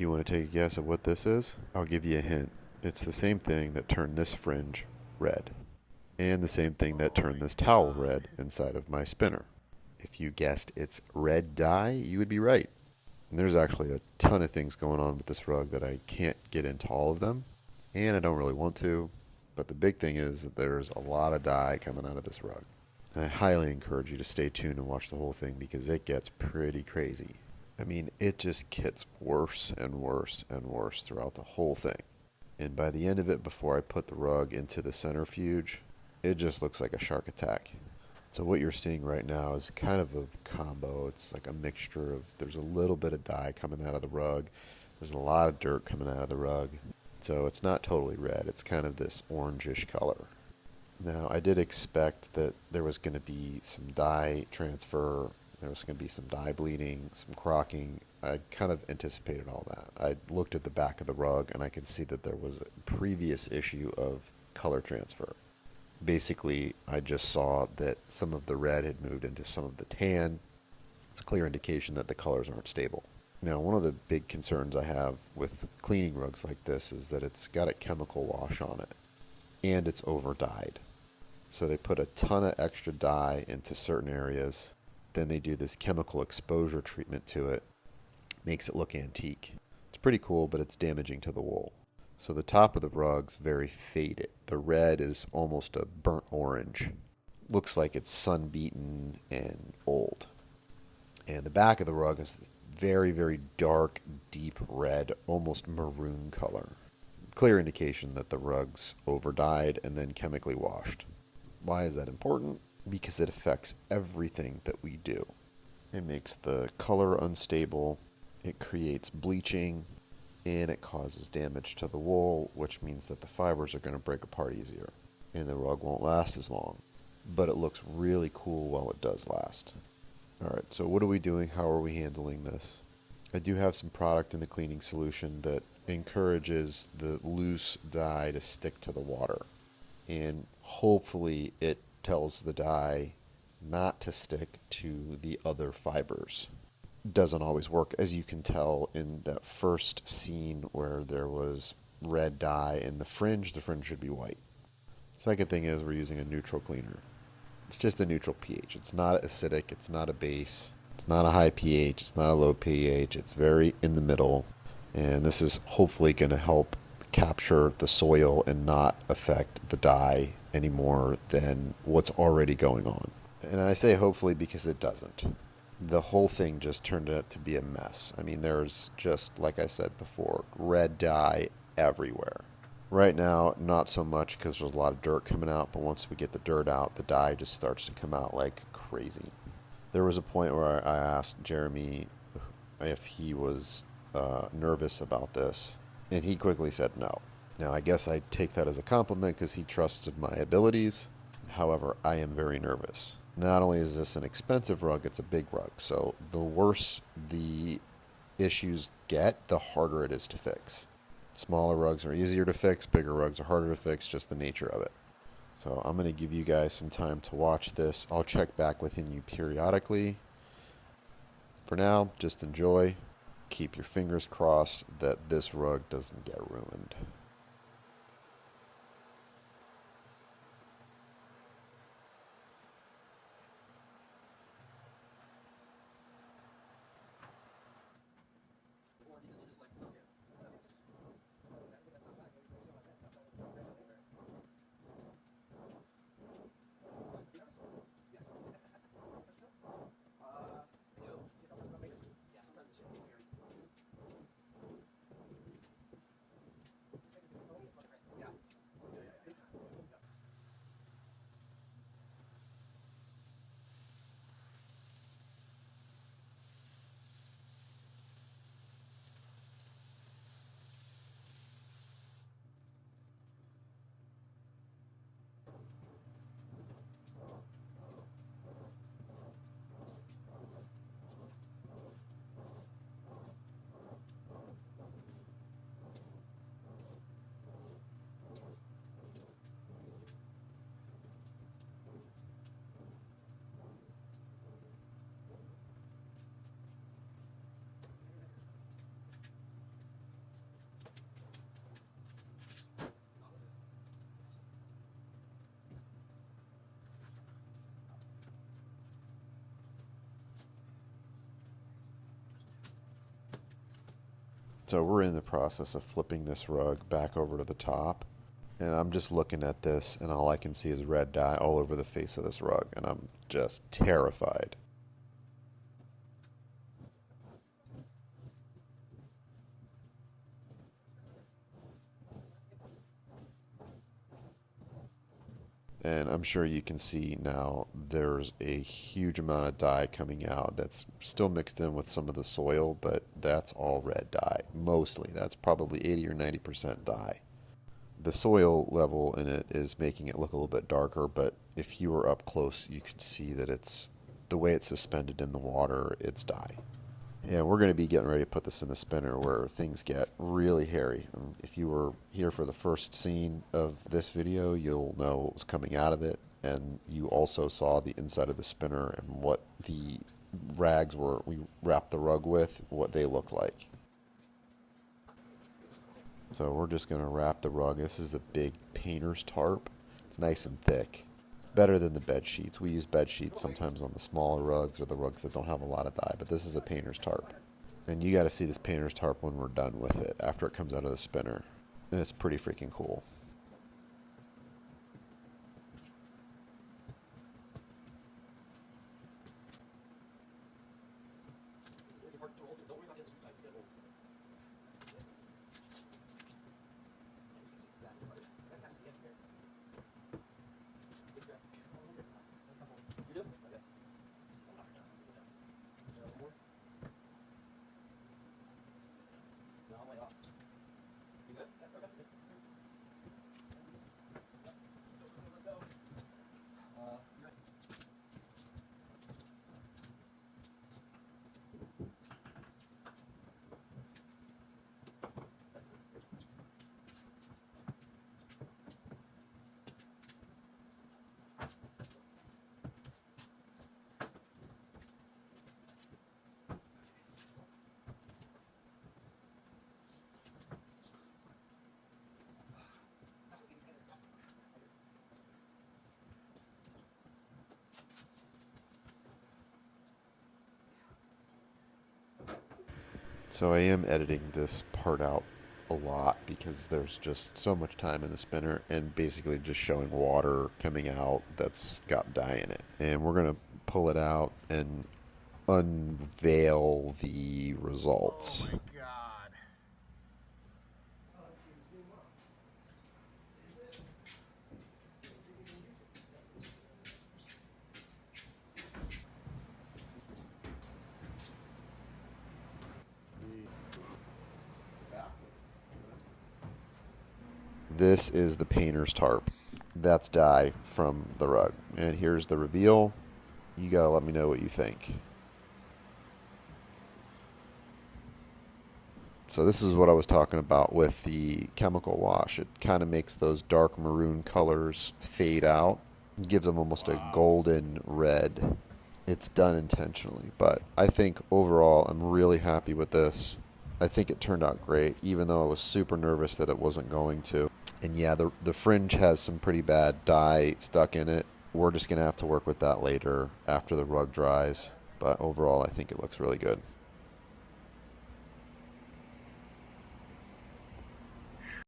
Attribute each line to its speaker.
Speaker 1: You want to take a guess at what this is? I'll give you a hint. It's the same thing that turned this fringe red, and the same thing that turned this towel red inside of my spinner. If you guessed it's red dye, you would be right. And there's actually a ton of things going on with this rug that I can't get into all of them, and I don't really want to, but the big thing is that there's a lot of dye coming out of this rug. And I highly encourage you to stay tuned and watch the whole thing because it gets pretty crazy. I mean, it just gets worse and worse and worse throughout the whole thing. And by the end of it, before I put the rug into the centrifuge, it just looks like a shark attack. So what you're seeing right now is kind of a combo. It's like a mixture of, there's a little bit of dye coming out of the rug. There's a lot of dirt coming out of the rug. So it's not totally red. It's kind of this orangish color. Now, I did expect that there was going to be some dye transfer. There was going to be some dye bleeding, some crocking. I kind of anticipated all that. I looked at the back of the rug and I could see that there was a previous issue of color transfer. Basically, I just saw that some of the red had moved into some of the tan. It's a clear indication that the colors aren't stable. Now, one of the big concerns I have with cleaning rugs like this is that it's got a chemical wash on it, and it's over dyed. So they put a ton of extra dye into certain areas, then they do this chemical exposure treatment to it, makes it look antique. It's pretty cool, but it's damaging to the wool. So the top of the rug's very faded. The red is almost a burnt orange. Looks like it's sun-beaten and old. And the back of the rug is this very, very dark, deep red, almost maroon color. Clear indication that the rug's over-dyed and then chemically washed. Why is that important? Because it affects everything that we do. It makes the color unstable, it creates bleaching, and it causes damage to the wool, which means that the fibers are going to break apart easier, and the rug won't last as long. But it looks really cool while it does last. Alright, so what are we doing? How are we handling this? I do have some product in the cleaning solution that encourages the loose dye to stick to the water. And hopefully it tells the dye not to stick to the other fibers. Doesn't always work, as you can tell in that first scene where there was red dye in the fringe should be white. Second thing is we're using a neutral cleaner. It's just a neutral pH. It's not acidic, it's not a base, it's not a high pH, it's not a low pH, it's very in the middle. And this is hopefully going to help capture the soil and not affect the dye any more than what's already going on. And I say hopefully because it doesn't. The whole thing just turned out to be a mess. I mean, there's just, like I said before, red dye everywhere. Right now, not so much because there's a lot of dirt coming out, but once we get the dirt out, the dye just starts to come out like crazy. There was a point where I asked Jeremy if he was nervous about this, and he quickly said no. Now, I guess I take that as a compliment because he trusted my abilities. However, I am very nervous. Not only is this an expensive rug, it's a big rug. So the worse the issues get, the harder it is to fix. Smaller rugs are easier to fix, bigger rugs are harder to fix, just the nature of it. So I'm going to give you guys some time to watch this. I'll check back with you periodically. For now, just enjoy. Keep your fingers crossed that this rug doesn't get ruined. So we're in the process of flipping this rug back over to the top. And I'm just looking at this, and all I can see is red dye all over the face of this rug, and I'm just terrified. And I'm sure you can see now there's a huge amount of dye coming out that's still mixed in with some of the soil, but that's all red dye. Mostly. That's probably 80 or 90% dye. The soil level in it is making it look a little bit darker, but if you were up close, you could see that it's the way it's suspended in the water, it's dye. Yeah, we're going to be getting ready to put this in the spinner where things get really hairy. If you were here for the first scene of this video, you'll know what was coming out of it, and you also saw the inside of the spinner and what the rags were we wrapped the rug with, what they look like. So we're just going to wrap the rug. This is a big painter's tarp. It's nice and thick. It's better than the bed sheets. We use bed sheets sometimes on the smaller rugs or the rugs that don't have a lot of dye, but this is a painter's tarp. And you got to see this painter's tarp when we're done with it, after it comes out of the spinner. And it's pretty freaking cool. So I am editing this part out a lot because there's just so much time in the spinner and basically just showing water coming out that's got dye in it. And we're going to pull it out and unveil the results.
Speaker 2: Oh my God.
Speaker 1: This is the painter's tarp. That's dye from the rug. And here's the reveal. You gotta let me know what you think. So this is what I was talking about with the chemical wash. It kind of makes those dark maroon colors fade out. It gives them almost a golden red. It's done intentionally, but I think overall I'm really happy with this. I think it turned out great, even though I was super nervous that it wasn't going to. And yeah, the fringe has some pretty bad dye stuck in it. We're just going to have to work with that later after the rug dries. But overall, I think it looks really good.